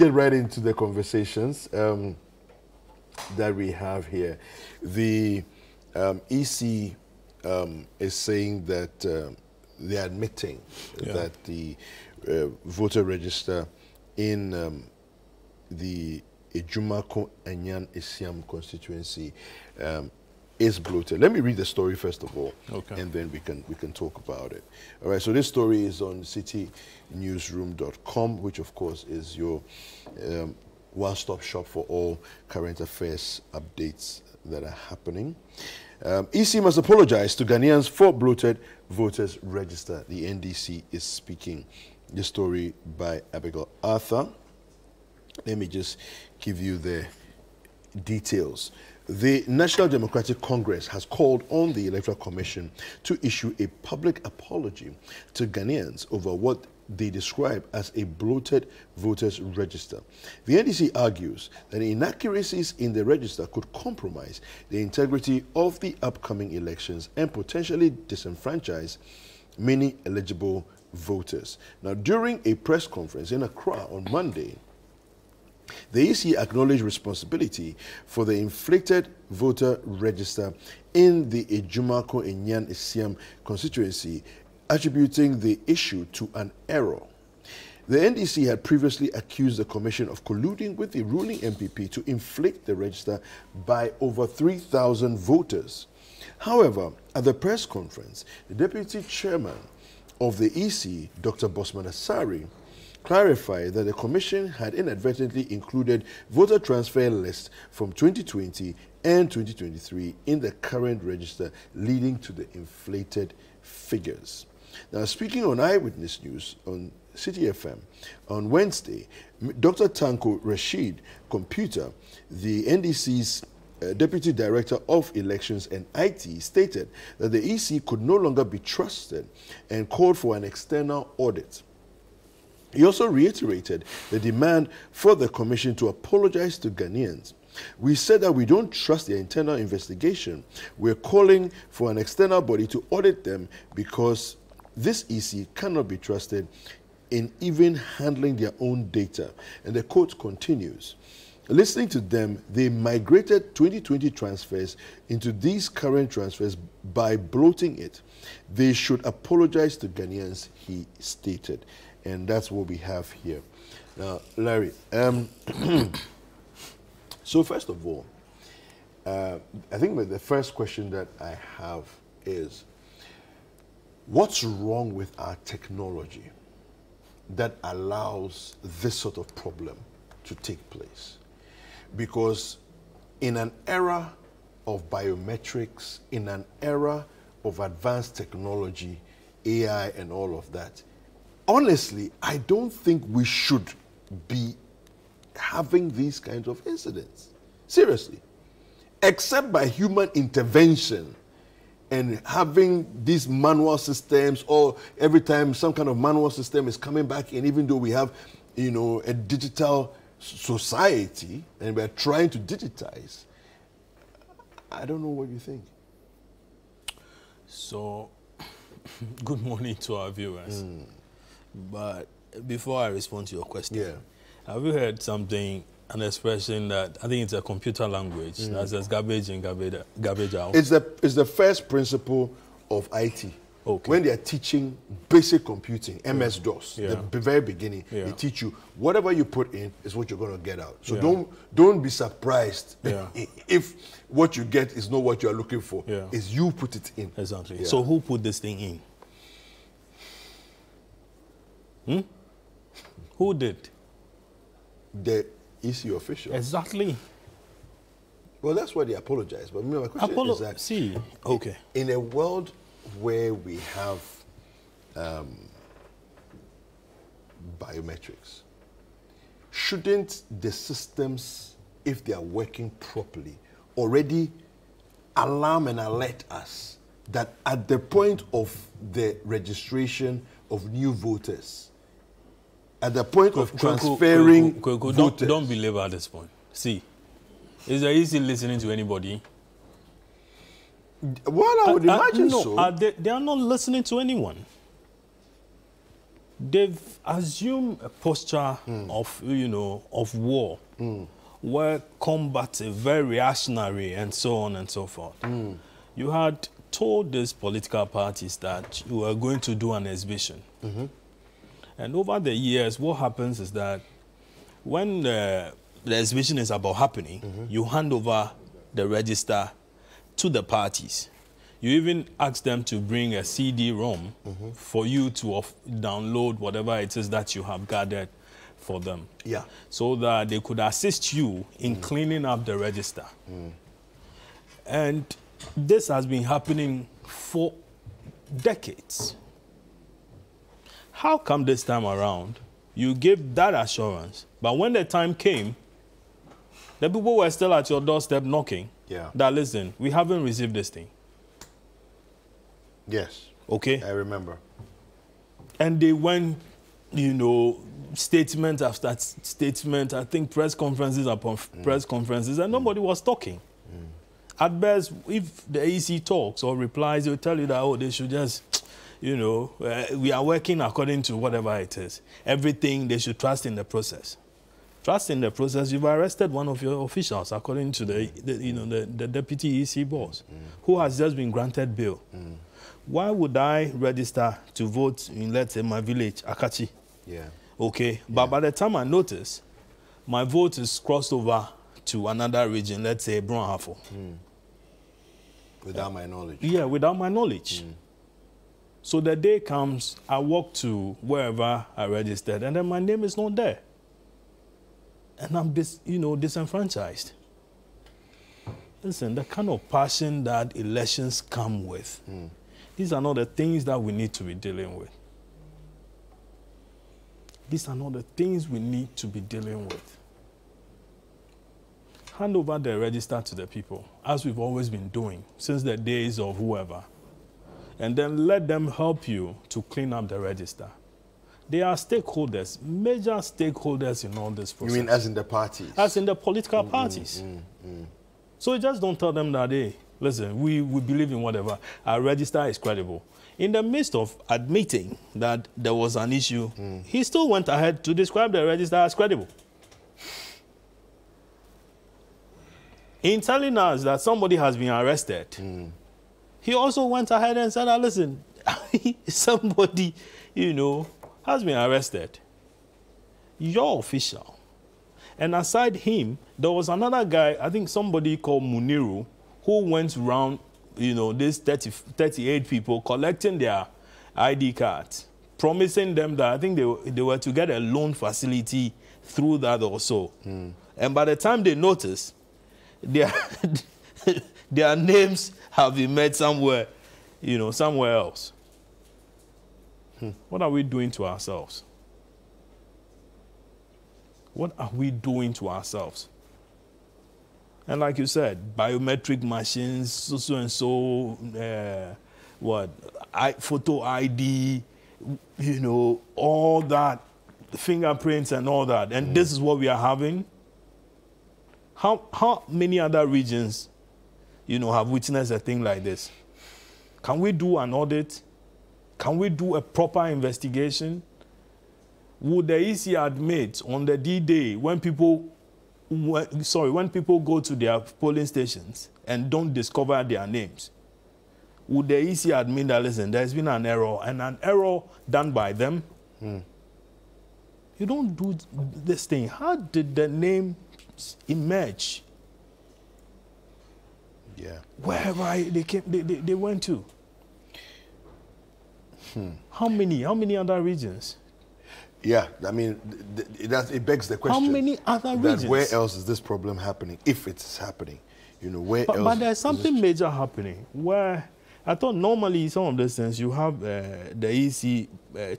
get right into the conversations that we have here. The EC is saying that they're admitting that the voter register in the Ajumako-Enyan Essiam constituency is bloated. Let me read the story first of all, and then we can talk about it. All right, so this story is on citynewsroom.com, which of course is your one-stop shop for all current affairs updates that are happening. EC must apologize to Ghanaians for bloated voters register. The NDC is speaking. The story by Abigail Arthur. Let me just give you the details. The National Democratic Congress has called on the Electoral Commission to issue a public apology to Ghanaians over what they describe as a bloated voters register. The NDC argues that inaccuracies in the register could compromise the integrity of the upcoming elections and potentially disenfranchise many eligible voters. Now, during a press conference in Accra on Monday, the EC acknowledged responsibility for the inflated voter register in the Ajumako-Enyan Essiam constituency, attributing the issue to an error. The NDC had previously accused the Commission of colluding with the ruling MPP to inflate the register by over 3,000 voters. However, at the press conference, the Deputy Chairman of the EC, Dr. Bosman Asari, clarified that the Commission had inadvertently included voter transfer lists from 2020 and 2023 in the current register, leading to the inflated figures. Now, speaking on Eyewitness News on City FM on Wednesday, Dr. Tanko Rashid Computer, the NDC's Deputy Director of Elections and IT, stated that the EC could no longer be trusted and called for an external audit. He also reiterated the demand for the Commission to apologize to Ghanaians. We said that we don't trust their internal investigation. We're calling for an external body to audit them because this EC cannot be trusted in even handling their own data. And the quote continues, listening to them, they migrated 2020 transfers into these current transfers by bloating it. They should apologize to Ghanaians, he stated. And that's what we have here. Now, Larry, so first of all, I think the first question that I have is, what's wrong with our technology that allows this sort of problem to take place? Because in an era of biometrics, in an era of advanced technology, AI and all of that, honestly, I don't think we should be having these kinds of incidents. Seriously. Except by human intervention and having these manual systems, or every time some kind of manual system is coming back in, even though we have, you know, a digital society and we're trying to digitize, I don't know what you think. So, good morning to our viewers. But before I respond to your question, have you heard something, an expression that I think it's a computer language that says garbage in, garbage out? It's the first principle of IT. When they are teaching basic computing, MS-DOS, the very beginning, they teach you whatever you put in is what you're going to get out. So don't be surprised if what you get is not what you are looking for. Is you put it in. Exactly. So who put this thing in? Who did? The EC official. Exactly. Well, that's why they apologize. But my question is that in a world where we have biometrics, shouldn't the systems, if they are working properly, already alarm and alert us that at the point of the registration of new voters, at the point of transferring voters... Don't belabor at this point. See, is there easy listening to anybody? Well, I would imagine so. They are not listening to anyone. they've assumed a posture of, you know, of war, where combative, very reactionary, and so on and so forth. You had told these political parties that you were going to do an exhibition. And over the years, what happens is that when the exhibition is about happening, you hand over the register to the parties. You even ask them to bring a CD-ROM for you to download whatever it is that you have gathered for them. Yeah. So that they could assist you in cleaning up the register. And this has been happening for decades. How come this time around you gave that assurance, but when the time came, the people were still at your doorstep knocking? That, listen, we haven't received this thing. Yes. Okay? I remember. And they went, you know, statement after statement, I think press conferences upon press conferences, and nobody was talking. At best, if the EC talks or replies, they'll tell you that, oh, they should just, you know, we are working according to whatever it is. Everything, they should trust in the process. Trust in the process. You've arrested one of your officials, according to the deputy EC boss, who has just been granted bail. Why would I register to vote in, let's say, my village, Akachi? Yeah. Okay, but by the time I notice, my vote is crossed over to another region, let's say Brunhafo. Without my knowledge. Yeah, without my knowledge. So the day comes, I walk to wherever I registered, and then my name is not there. And I'm disenfranchised. Listen, the kind of passion that elections come with, these are not the things that we need to be dealing with. These are not the things we need to be dealing with. Hand over the register to the people, as we've always been doing since the days of whoever. And then let them help you to clean up the register. They are stakeholders, major stakeholders in all this process. You mean as in the parties? As in the political parties. So you just don't tell them that, hey, listen, we believe in whatever. Our register is credible. In the midst of admitting that there was an issue, he still went ahead to describe the register as credible. In telling us that somebody has been arrested, he also went ahead and said, listen, somebody, you know, has been arrested. Your official. And aside him, there was another guy, I think somebody called Muniru, who went around, you know, these 38 people collecting their ID cards, promising them that I think they were to get a loan facility through that also. And by the time they noticed, their names have been made somewhere, you know, somewhere else. What are we doing to ourselves? What are we doing to ourselves? And like you said, biometric machines, so and so, photo ID, you know, all that, fingerprints and all that. And this is what we are having. How many other regions, you know, have witnessed a thing like this? Can we do an audit? Can we do a proper investigation? Would the EC admit on the D-Day when people go to their polling stations and don't discover their names, would the EC admit that, listen, there's been an error, and an error done by them? You don't do this thing. How did the name emerge? Yeah. Wherever they went to. How many other regions? Yeah, I mean, it begs the question. How many other regions? Where else is this problem happening, if it's happening? You know, where else? But there's something major happening, where I thought normally some of these things you have the EC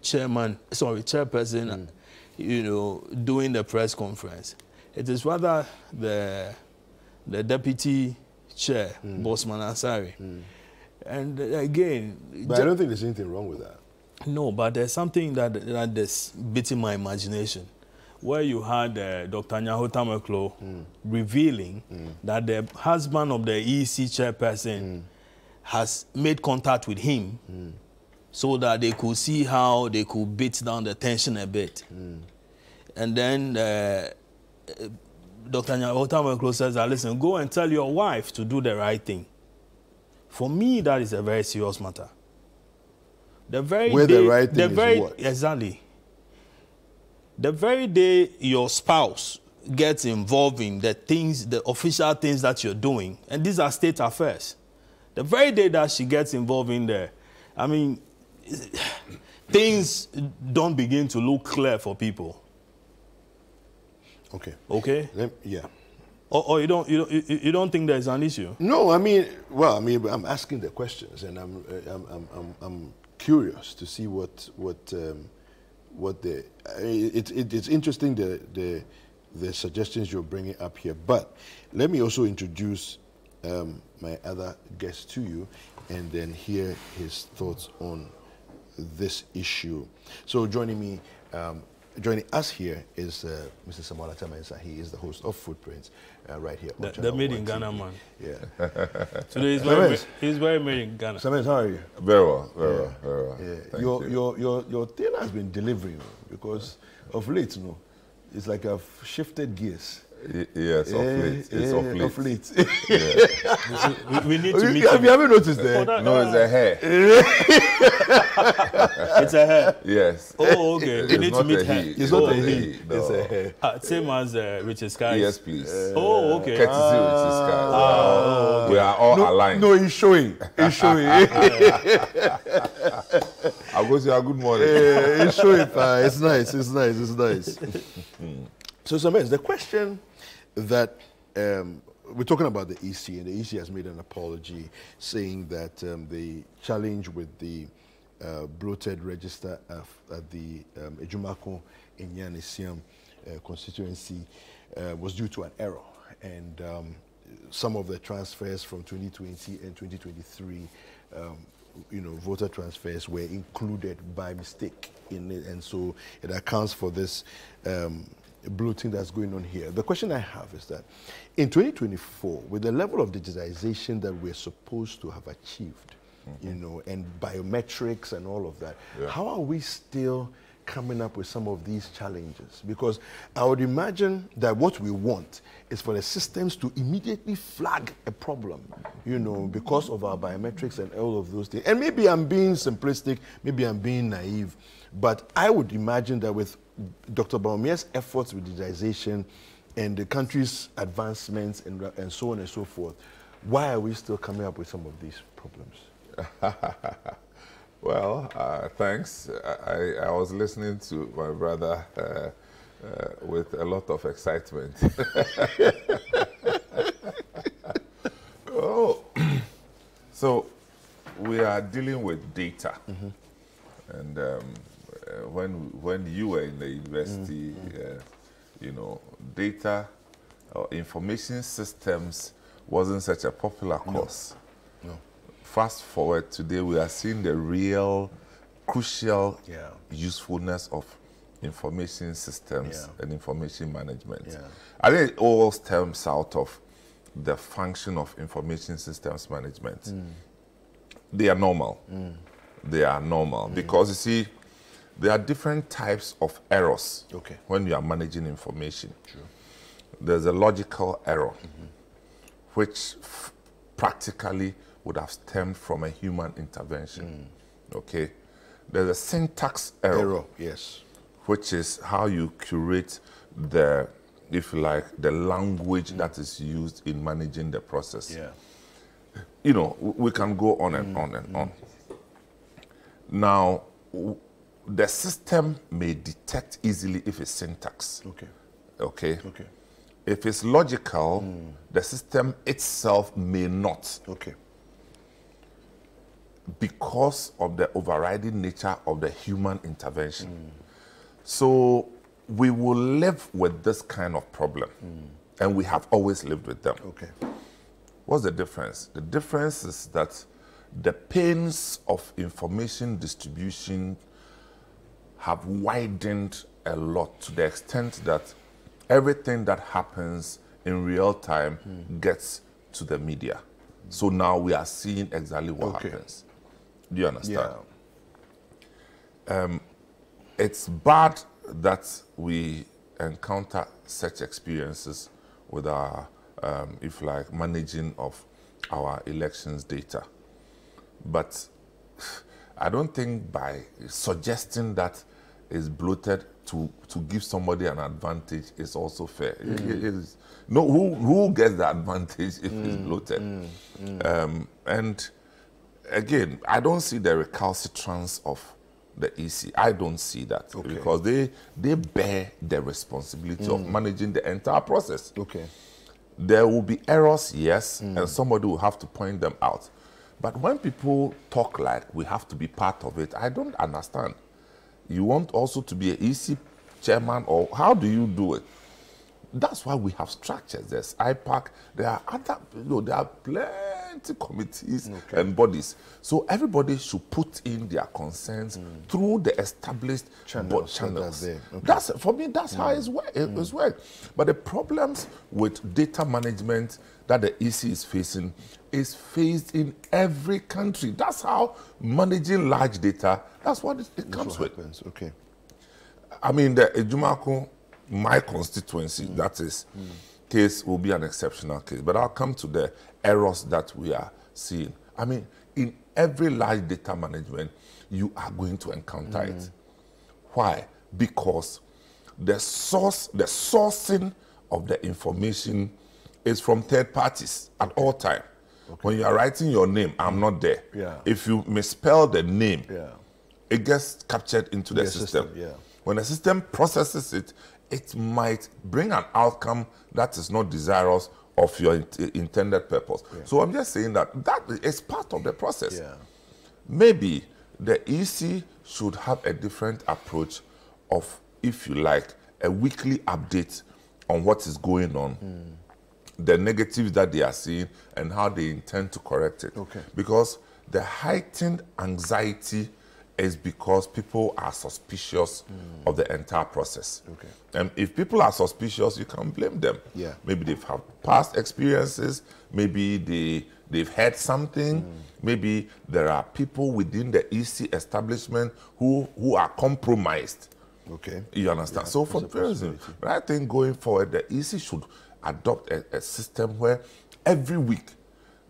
chairperson, you know, doing the press conference. It is rather the deputy chair, Bossman Ansari. And again... But I don't think there's anything wrong with that. No, but there's something that's beating my imagination, where you had Dr. Nyaho Tameklo revealing that the husband of the EC chairperson has made contact with him so that they could see how they could beat down the tension a bit. And then Dr. Ajumako says, listen, go and tell your wife to do the right thing. For me, that is a very serious matter. The very Where day, the right thing is what? Exactly. The very day your spouse gets involved in the things, the official things that you're doing, and these are state affairs, the very day that she gets involved in there, I mean, things don't begin to look clear for people. Okay. Okay? Yeah. Or you don't think there's an issue? No, I mean, well, I mean, I'm asking the questions, and I'm curious to see what the it's interesting the suggestions you're bringing up here. But let me also introduce my other guest to you, and then hear his thoughts on this issue. So joining us here is Mr. Samuel Atamensa. He is the host of Footprints right here on The Made in ChannelOne Ghana TV. man. Yeah. Today he's very made in Ghana. Samuel, how are you? Very well, very well. Yeah. Thank you. Your tailor has been delivering because of late, you know, it's like I've shifted gears. Yes, off late. It's off late. Off late. Yeah. We need to meet Have you ever noticed that? No, it's a hair. It's a hair. Yes. Oh, okay. We It's need to not meet a her. he. It's not a he. he. No. It's a hair. Same as Richard Sky. Yes, please. Oh, okay. Courtesy of this guy. We are all aligned. No, he's showing. He's showing. I'll go say good morning. He's showing. It's nice. It's nice. It's nice. So, Samuel, the question that we're talking about the EC, and the EC has made an apology saying that the challenge with the bloated register at the Ajumako-Enyan Essiam constituency was due to an error, and some of the transfers from 2020 and 2023 voter transfers were included by mistake in it, and so it accounts for this bloating that's going on here. The question I have is that in 2024, with the level of digitization that we're supposed to have achieved, and biometrics and all of that, how are we still coming up with some of these challenges? Because I would imagine that what we want is for the systems to immediately flag a problem, because of our biometrics and all of those things. And maybe I'm being simplistic, maybe I'm being naive, but I would imagine that with Dr. Bawumia's efforts with digitization and the country's advancements and so on and so forth, why are we still coming up with some of these problems? Well, thanks. I was listening to my brother with a lot of excitement. So we are dealing with data, and when you were in the university, data or information systems wasn't such a popular course. No. Fast forward today, we are seeing the real crucial usefulness of information systems and information management. I think it all stems out of the function of information systems management. They are normal. They are normal because, you see, there are different types of errors when you are managing information. There's a logical error, which practically would have stemmed from a human intervention. There's a syntax error, which is how you curate the, if you like, the language that is used in managing the process. We can go on and on and on. Now, the system may detect easily if it's syntax. If it's logical, the system itself may not. Because of the overriding nature of the human intervention. So we will live with this kind of problem, and we have always lived with them. What's the difference? The difference is that the pains of information distribution have widened a lot to the extent that everything that happens in real time gets to the media. So now we are seeing exactly what happens. Do you understand? it's bad that we encounter such experiences with our, if like, managing of our elections data. But I don't think by suggesting that it's bloated to give somebody an advantage is also fair. No, who gets the advantage if it's bloated? And again, I don't see the recalcitrance of the EC. I don't see that because they bear the responsibility of managing the entire process. There will be errors, yes, and somebody will have to point them out. But when people talk like we have to be part of it, I don't understand. You want also to be an EC chairman, or how do you do it? That's why we have structures. There's IPAC, there are other, there are plenty committees and bodies. So everybody should put in their concerns through the established channels. That's, for me, that's how it's worked. But the problems with data management that the EC is facing is faced in every country. That's how managing large data, that's what it comes with. I mean, the Ajumako, my constituency, that is, case will be an exceptional case. But I'll come to the errors that we are seeing. I mean, in every large data management, you are going to encounter it. Why? Because the sourcing of the information is from third parties at all time. When you are writing your name, I'm not there. If you misspell the name, it gets captured into the system. When the system processes it, it might bring an outcome that is not desirous of your intended purpose. So I'm just saying that is part of the process. Maybe the EC should have a different approach of, if you like, a weekly update on what is going on, the negatives that they are seeing, and how they intend to correct it. Because the heightened anxiety is because people are suspicious of the entire process. And if people are suspicious, you can't blame them. Maybe they've had past experiences, maybe they've heard something, maybe there are people within the EC establishment who are compromised. You understand? So for tourism, I think going forward, the EC should adopt a system where every week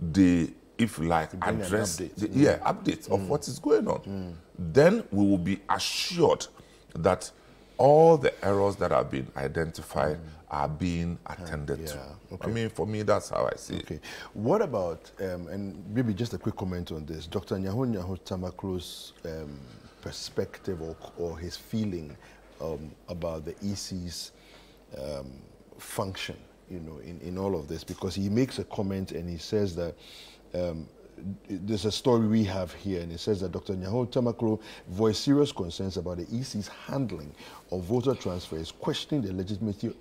they, if you like, address updates of what is going on. Then we will be assured that all the errors that have been identified are being attended to. I mean, for me, that's how I see it. What about, and maybe just a quick comment on this, Dr. Tamaklo's perspective or his feeling about the EC's function, in all of this, because he makes a comment and he says that there's a story we have here, and it says that Dr. Tamaklo voiced serious concerns about the EC's handling of voter transfers, questioning the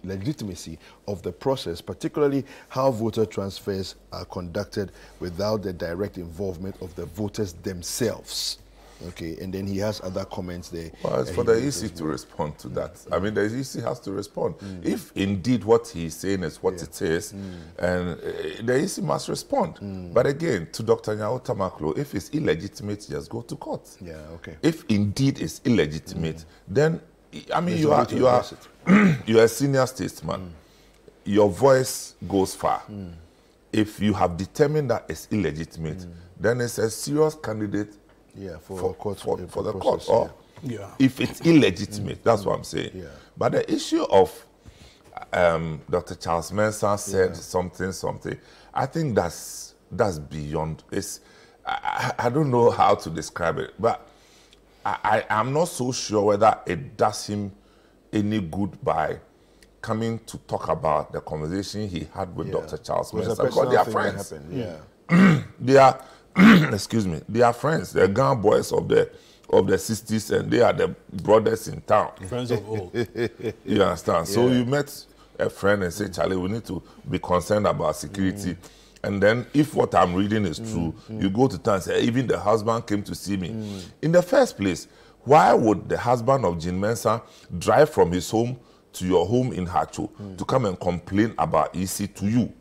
legitimacy of the process, particularly how voter transfers are conducted without the direct involvement of the voters themselves. And then he has other comments there. Well, it's for the EC to respond to that. I mean, the EC has to respond. If indeed what he's saying is what it is, and the EC must respond. But again, to Dr. Tamaklo, if it's illegitimate, just go to court. If indeed it's illegitimate, then, I mean, you are a senior statesman. Your voice goes far. If you have determined that it's illegitimate, then it's a serious candidate for the court. Or if it's illegitimate, that's what I'm saying. But the issue of Dr. Charles Mensah said something, I think that's beyond. I don't know how to describe it, but I'm not so sure whether it does him any good by coming to talk about the conversation he had with Dr. Charles Mensah, because they are friends. They are excuse me, they are friends. They're Ghana boys of the 60s, and they are the brothers in town. Friends of old. You understand? So you met a friend and say, Charlie, we need to be concerned about security. And then if what I'm reading is true, you go to town and say, even the husband came to see me. In the first place, why would the husband of Jean Mensah drive from his home to your home in Hacho to come and complain about EC to you?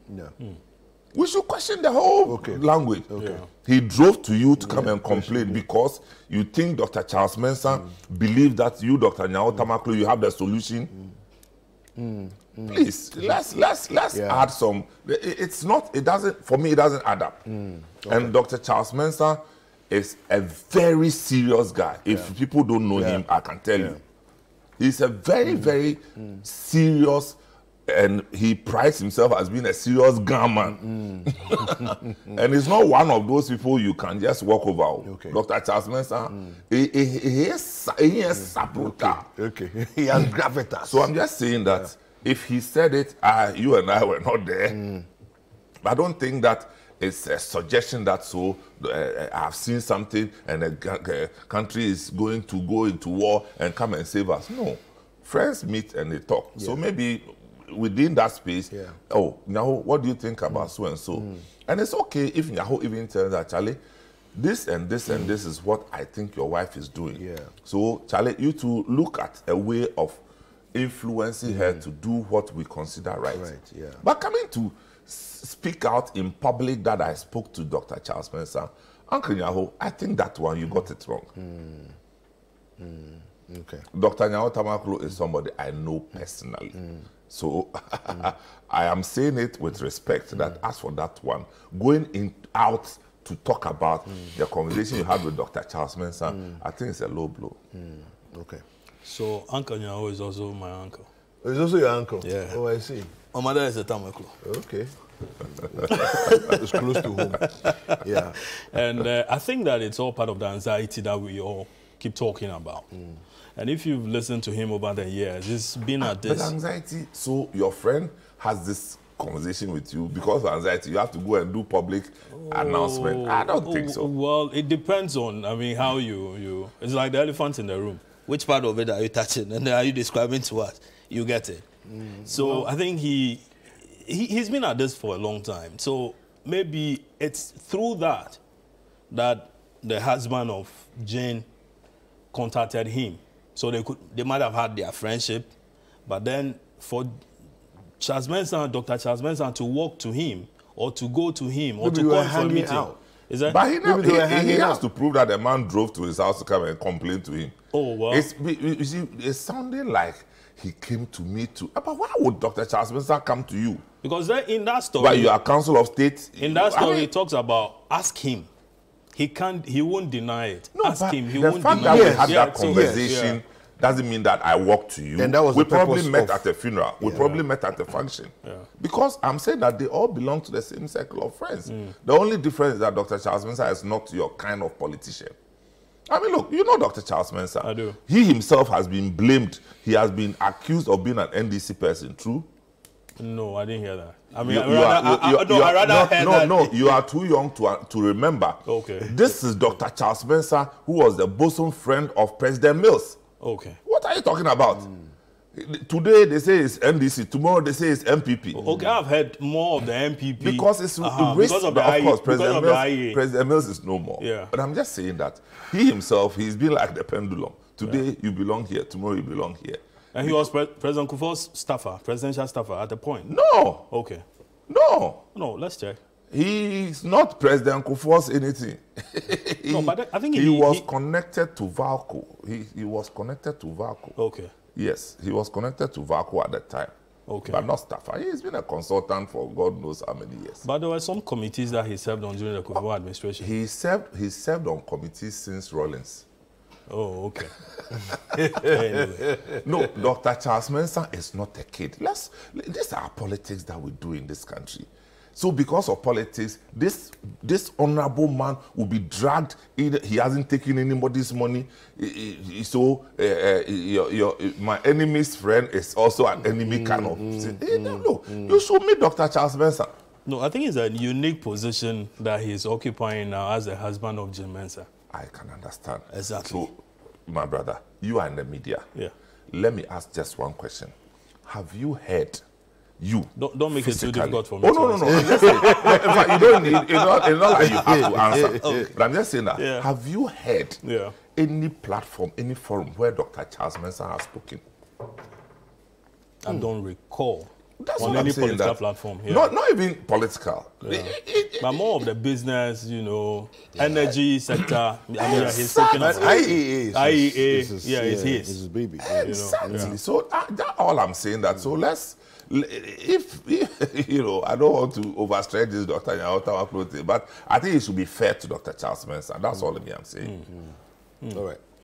we should question the whole language. Okay. He drove to you to come and complain because you think Dr. Charles Mensah believed that you, Dr. Nyao Tamaklo, you have the solution. Please, let's add some. It's not, it doesn't, for me, it doesn't add up. And Dr. Charles Mensah is a very serious guy. If people don't know him, I can tell you. He's a very, very serious, and he prides himself as being a serious gunman. And he's not one of those people you can just walk over. Dr. Charles Mensah, he is saputa. He has gravitas. So I'm just saying that if he said it, you and I were not there. But I don't think that it's a suggestion that I've seen something and a country is going to go into war and come and save us. No. Friends meet and they talk. So maybe within that space, Nyaho, what do you think about so and so? And it's okay if Nyaho even tells that, Charlie, this and this and this is what I think your wife is doing. So, Charlie, you to look at a way of influencing her to do what we consider right. But coming to speak out in public that I spoke to Dr. Charles Mensah, Uncle Nyaho, I think that one you got it wrong. Dr. Nyao Tamaklo is somebody I know personally. So I am saying it with respect that as for that one, going out to talk about the conversation you had with Dr. Charles Mensah, I think it's a low blow. So Uncle Nyaho is also my uncle. He's also your uncle? Yeah. Oh, I see. My mother is a Tamaklo. Okay. It's close to home. And I think that it's all part of the anxiety that we all keep talking about. And if you've listened to him over the years, it's been at this. But anxiety, so your friend has this conversation with you because of anxiety, you have to go and do public announcement. I don't think so. Well, it depends on, I mean, how you it's like the elephant in the room. Which part of it are you touching and are you describing to us? You get it. So I think he's been at this for a long time. So maybe it's through that the husband of Jane contacted him. So they might have had their friendship, but then for Charles Mensah, Dr. Charles Mensah to walk to him or to go to him or to call for a meeting. Is that? But he has to prove that the man drove to his house to come and complain to him. Oh, well. You see, it's sounding like he came to me too. But why would Dr. Charles Mensah come to you? Because in that story... But you are Council of State. In that story, he talks about, ask him. He won't deny it. No, ask him, he the won't fact deny that it. we had that conversation doesn't mean that I walked to you. And that was we the probably purpose met of- at a funeral. We probably met at a function. Because I'm saying that they all belong to the same circle of friends. The only difference is that Dr. Charles Mensah is not your kind of politician. I mean, look, you know Dr. Charles Mensah. I do. He himself has been blamed. He has been accused of being an NDC person, true? No, I didn't hear that. I mean, you are too young to remember. Okay. This is Dr. Charles Mensah, who was the bosom friend of President Mills. Okay. What are you talking about? Today they say it's NDC, tomorrow they say it's MPP. Okay, I've heard more of the MPP. Because it's because of the of course, IE. President Mills is no more. Yeah. But I'm just saying that he himself, he's been like the pendulum. Today you belong here, tomorrow you belong here. And he was President Kufuor's staffer, presidential staffer at the point. No. Okay. No. No, let's check. He's not President Kufuor's anything. No, but I think he was connected to Valco. He was connected to Valco. Okay. Yes, he was connected to Valco at that time. Okay. But not staffer. He's been a consultant for God knows how many years. But there were some committees that he served on during the Kufuor administration. He served on committees since Rollins. Oh, okay. Anyway. No, Dr. Charles Mensah is not a kid. These are politics that we do in this country. So because of politics, this honorable man will be dragged. He hasn't taken anybody's money. So my enemy's friend is also an enemy kind of thing. No, you should meet Dr. Charles Mensah. No, I think it's a unique position that he's occupying now as the husband of Jane Mensah. I can understand. Exactly. So, my brother, you are in the media. Yeah. Let me ask just one question. Have you heard Don't make it too difficult for me. Oh, no. I'm just saying, in fact, you don't need, it's not like you have to answer. Okay. But I'm just saying that. Yeah. Have you heard any platform, any forum where Dr. Charles Mensah has spoken? I don't recall. that's on what any I'm saying, political that platform. Yeah. Not even political. Yeah. But more of the business, you know, energy sector. I mean, he's talking about IEA. it's his. It's his baby. Exactly. Yeah. So that's all I'm saying. That so let's, if you know, I don't want to overstretch this Dr. Nyawata, but I think it should be fair to Dr. Charles Mensah. That's all I'm saying. All right.